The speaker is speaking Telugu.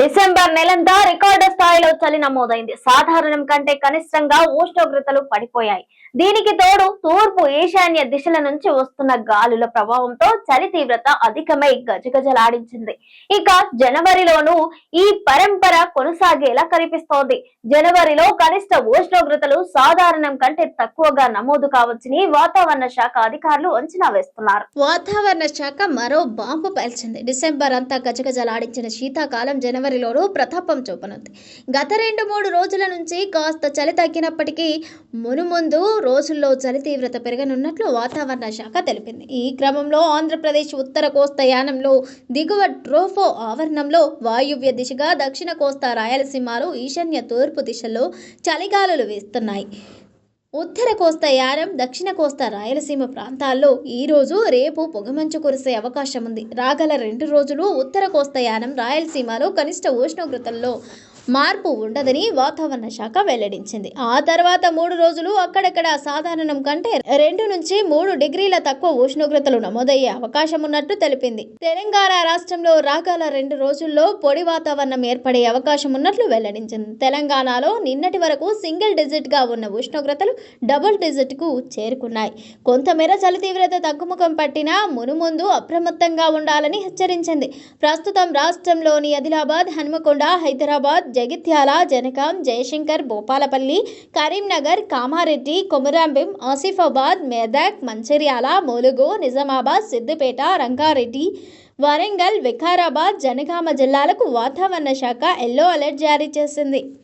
డిసెంబర్ నెలంతా రికార్డు స్థాయిలో చలి నమోదైంది. సాధారణం కంటే కనిష్టంగా ఉష్ణోగ్రతలు పడిపోయాయి. దీనికి తోడు తూర్పు ఈశాన్య దిశల నుంచి వస్తున్న గాలుల ప్రభావంతో చలి తీవ్రత అధికమై గజగజలాడించింది. ఇక జనవరిలోనూ ఈ పరంపర కొనసాగేలా కనిపిస్తోంది. జనవరిలో కనిష్ట ఉష్ణోగ్రతలు సాధారణం కంటే తక్కువగా నమోదు కావచ్చని వాతావరణ శాఖ అధికారులు అంచనా వేస్తున్నారు. వాతావరణ శాఖ మరో బాంబు పేల్చింది. డిసెంబర్ అంతా గజగజలాడించిన శీతాకాలం జనవరిలోనూ ప్రతాపం చూపనుంది. గత 2-3 రోజుల నుంచి కాస్త చలి తగ్గినప్పటికీ మునుముందు రోజుల్లో చలి తీవ్రత పెరగనున్నట్లు వాతావరణ శాఖ తెలిపింది. ఈ క్రమంలో ఆంధ్రప్రదేశ్ ఉత్తర కోస్తా యానంలో దిగువ ట్రోఫో ఆవరణంలో వాయువ్య దిశగా దక్షిణ కోస్తా రాయలసీమలో ఈశాన్య తూర్పు దిశల్లో చలిగాలులు వీస్తున్నాయి. ఉత్తర కోస్తా యానం, దక్షిణ కోస్తా రాయలసీమ ప్రాంతాల్లో ఈ రోజు, రేపు పొగమంచు కురిసే అవకాశం ఉంది. రాగల 2 రోజులు ఉత్తర కోస్తా యానం, రాయలసీమలో కనిష్ట ఉష్ణోగ్రతల్లో మార్పు ఉండదని వాతావరణ శాఖ వెల్లడించింది. ఆ తర్వాత 3 రోజులు అక్కడక్కడ సాధారణం కంటే 2 నుంచి 3 డిగ్రీల తక్కువ ఉష్ణోగ్రతలు నమోదయ్యే అవకాశం ఉన్నట్టు తెలిపింది. తెలంగాణ రాష్ట్రంలో రాగల 2 రోజుల్లో పొడి వాతావరణం ఏర్పడే అవకాశం ఉన్నట్లు వెల్లడించింది. తెలంగాణలో నిన్నటి వరకు సింగిల్ డిజిట్ గా ఉన్న ఉష్ణోగ్రతలు డబుల్ డిజిట్ కు చేరుకున్నాయి. కొంతమేర చలి తీవ్రత తగ్గుముఖం పట్టినా మునుముందు అప్రమత్తంగా ఉండాలని హెచ్చరించింది. ప్రస్తుతం రాష్ట్రంలోని ఆదిలాబాద్, హన్మకొండ, హైదరాబాద్, జగిత్యాల, జనగాం, జయశంకర్, భూపాలపల్లి, కరీంనగర్, కామారెడ్డి, కొమురంభీం, ఆసిఫాబాద్, మెదక్, మంచిర్యాల, ములుగు, నిజామాబాద్, సిద్దిపేట, రంగారెడ్డి, వరంగల్, వికారాబాద్, జనగామ జిల్లాలకు వాతావరణ శాఖ ఎల్లో అలర్ట్ జారీ చేసింది.